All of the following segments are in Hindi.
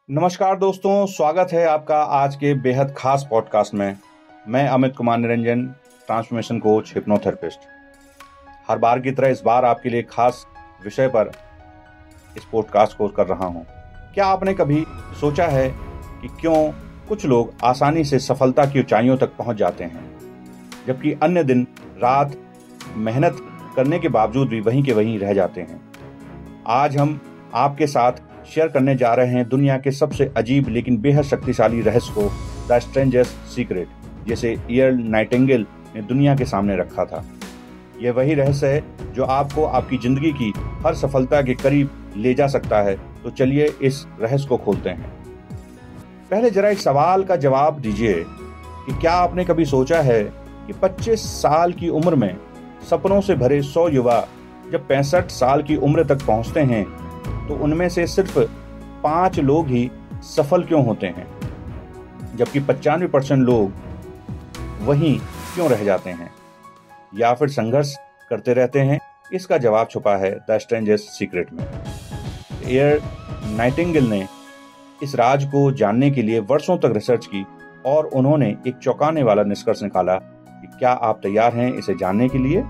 नमस्कार दोस्तों, स्वागत है आपका आज के बेहद खास पॉडकास्ट में। मैं Amit Kumar Niranjan, transformation coach, hypnotherapist. हर बार की तरह इस बार आपके लिए खास विषय पर इस पॉडकास्ट को कर रहा हूं। क्या आपने कभी सोचा है कि क्यों कुछ लोग आसानी से सफलता की ऊंचाइयों तक पहुंच जाते हैं, जबकि अन्य दिन रात मेहनत करने के बावजूद भी वहीं के वहीं रह जाते हैं। आज हम आपके साथ शेयर करने जा रहे हैं दुनिया के सबसे अजीब लेकिन बेहद शक्तिशाली रहस्य को, द स्ट्रेंजेस्ट सीक्रेट, जिसे ईयर नाइटिंगेल ने दुनिया के सामने रखा था। यह वही रहस्य है जो आपको आपकी जिंदगी की हर सफलता के करीब ले जा सकता है। तो चलिए इस रहस्य को खोलते हैं। पहले जरा एक सवाल का जवाब दीजिए कि क्या आपने कभी सोचा है कि 25 साल की उम्र में सपनों से भरे 100 युवा जब 65 साल की उम्र तक पहुंचते हैं तो उनमें से सिर्फ 5 लोग ही सफल क्यों होते हैं, जबकि 95% लोग वहीं क्यों रह जाते हैं या फिर संघर्ष करते रहते हैं? इसका जवाब छुपा है द स्ट्रेंजेस्ट सीक्रेट में। ईयर नाइटिंगेल ने इस राज को जानने के लिए वर्षों तक रिसर्च की और उन्होंने एक चौंकाने वाला निष्कर्ष निकाला कि क्या आप तैयार हैं इसे जानने के लिए?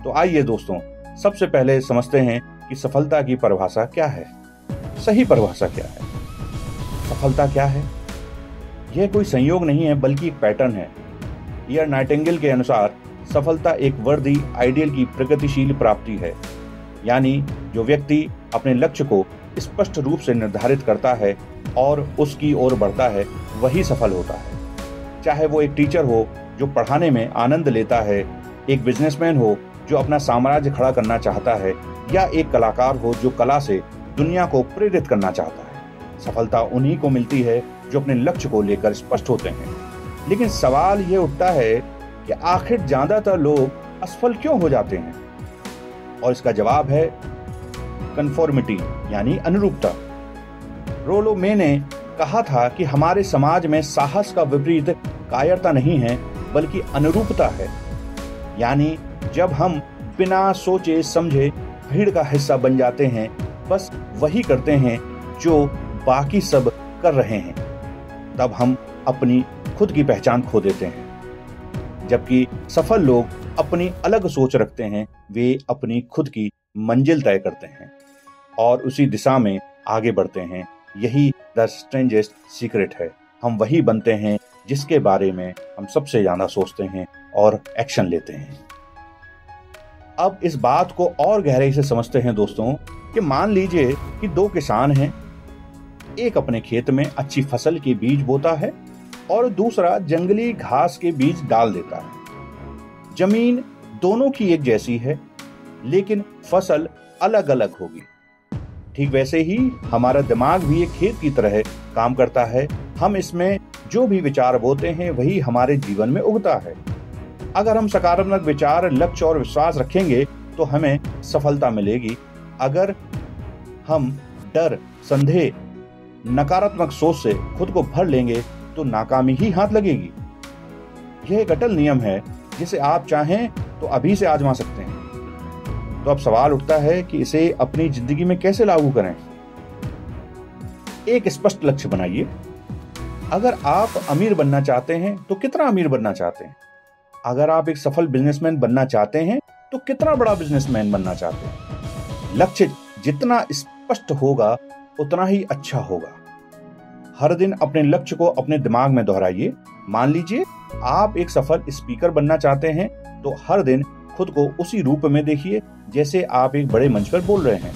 तो आइए दोस्तों, सबसे पहले समझते हैं कि सफलता की परिभाषा क्या है। सही परिभाषा क्या है? सफलता क्या है? यह कोई संयोग नहीं है बल्कि एक पैटर्न है। ईयर नाइटिंगेल के अनुसार सफलता एक वर्दी आइडियल की प्रगतिशील प्राप्ति है, यानी जो व्यक्ति अपने लक्ष्य को स्पष्ट रूप से निर्धारित करता है और उसकी ओर बढ़ता है वही सफल होता है। चाहे वो एक टीचर हो जो पढ़ाने में आनंद लेता है, एक बिजनेसमैन हो जो अपना साम्राज्य खड़ा करना चाहता है, या एक कलाकार हो जो कला से दुनिया को प्रेरित करना चाहता है। सफलता उन्हीं को मिलती है जो अपने लक्ष्य को लेकर स्पष्ट होते हैं। लेकिन सवाल ये उठता है कि आखिर ज्यादातर लोग असफल क्यों हो जाते हैं? और इसका जवाब है कन्फॉर्मिटी, यानी अनुरूपता। रोलो मे ने कहा था कि हमारे समाज में साहस का विपरीत कायरता नहीं है बल्कि अनुरूपता है, यानी जब हम बिना सोचे समझे भीड़ का हिस्सा बन जाते हैं, बस वही करते हैं जो बाकी सब कर रहे हैं, तब हम अपनी खुद की पहचान खो देते हैं। जबकि सफल लोग अपनी अलग सोच रखते हैं, वे अपनी खुद की मंजिल तय करते हैं और उसी दिशा में आगे बढ़ते हैं। यही द स्ट्रेंजेस्ट सीक्रेट है। हम वही बनते हैं जिसके बारे में हम सबसे ज्यादा सोचते हैं और एक्शन लेते हैं। अब इस बात को और गहराई से समझते हैं दोस्तों कि मान लीजिए कि 2 किसान हैं। एक अपने खेत में अच्छी फसल के बीज बोता है और दूसरा जंगली घास के बीज डाल देता है। जमीन दोनों की एक जैसी है, लेकिन फसल अलग अलग होगी। ठीक वैसे ही हमारा दिमाग भी एक खेत की तरह काम करता है। हम इसमें जो भी विचार बोते हैं वही हमारे जीवन में उगता है। अगर हम सकारात्मक विचार, लक्ष्य और विश्वास रखेंगे तो हमें सफलता मिलेगी। अगर हम डर, संदेह, नकारात्मक सोच से खुद को भर लेंगे तो नाकामी ही हाथ लगेगी। यह एक अटल नियम है जिसे आप चाहें तो अभी से आजमा सकते हैं। तो अब सवाल उठता है कि इसे अपनी जिंदगी में कैसे लागू करें। एक स्पष्ट लक्ष्य बनाइए। अगर आप अमीर बनना चाहते हैं तो कितना अमीर बनना चाहते हैं? अगर आप एक सफल बिजनेसमैन बनना चाहते हैं तो कितना बड़ा बिजनेसमैन बनना चाहते हैं? लक्ष्य जितना स्पष्ट होगा उतना ही अच्छा होगा। हर दिन अपने लक्ष्य को अपने दिमाग में दोहराइए। मान लीजिए आप एक सफल स्पीकर बनना चाहते हैं तो हर दिन खुद को उसी रूप में देखिए जैसे आप एक बड़े मंच पर बोल रहे हैं।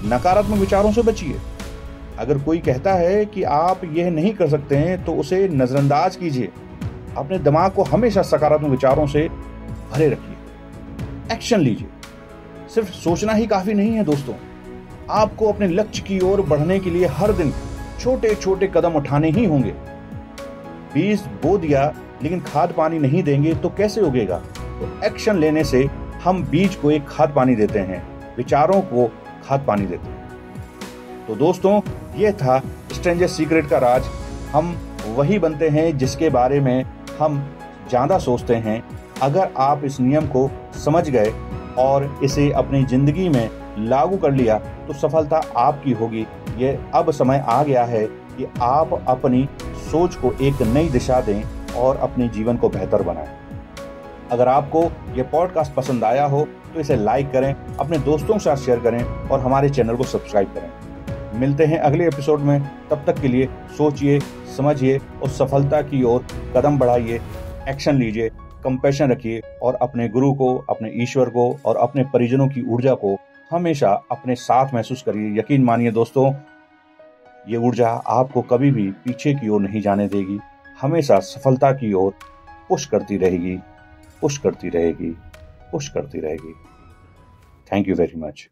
नकारात्मक विचारों से बचिए। अगर कोई कहता है कि आप यह नहीं कर सकते हैं तो उसे नजरअंदाज कीजिए। अपने दिमाग को हमेशा सकारात्मक विचारों से भरे रखिए। एक्शन लीजिए। सिर्फ सोचना ही काफी नहीं है दोस्तों, आपको अपने लक्ष्य की ओर बढ़ने के लिए हर दिन छोटे छोटे कदम उठाने ही होंगे। बीज बो दिया लेकिन खाद पानी नहीं देंगे तो कैसे उगेगा? तो एक्शन लेने से हम बीज को एक खाद पानी देते हैं, विचारों को खाद पानी देते हैं। तो दोस्तों, यह था स्ट्रेंजेस्ट सीक्रेट का राज। हम वही बनते हैं जिसके बारे में हम ज्यादा सोचते हैं। अगर आप इस नियम को समझ गए और इसे अपनी जिंदगी में लागू कर लिया तो सफलता आपकी होगी। ये अब समय आ गया है कि आप अपनी सोच को एक नई दिशा दें और अपने जीवन को बेहतर बनाएं। अगर आपको ये पॉडकास्ट पसंद आया हो तो इसे लाइक करें, अपने दोस्तों के साथ शेयर करें और हमारे चैनल को सब्सक्राइब करें। मिलते हैं अगले एपिसोड में। तब तक के लिए सोचिए, समझिए और सफलता की ओर कदम बढ़ाइए, एक्शन लीजिए, कंपैशन रखिए और अपने गुरु को, अपने ईश्वर को और अपने परिजनों की ऊर्जा को हमेशा अपने साथ महसूस करिए। यकीन मानिए दोस्तों, ये ऊर्जा आपको कभी भी पीछे की ओर नहीं जाने देगी, हमेशा सफलता की ओर पुश करती रहेगी, पुश करती रहेगी, पुश करती रहेगी। Thank you very much.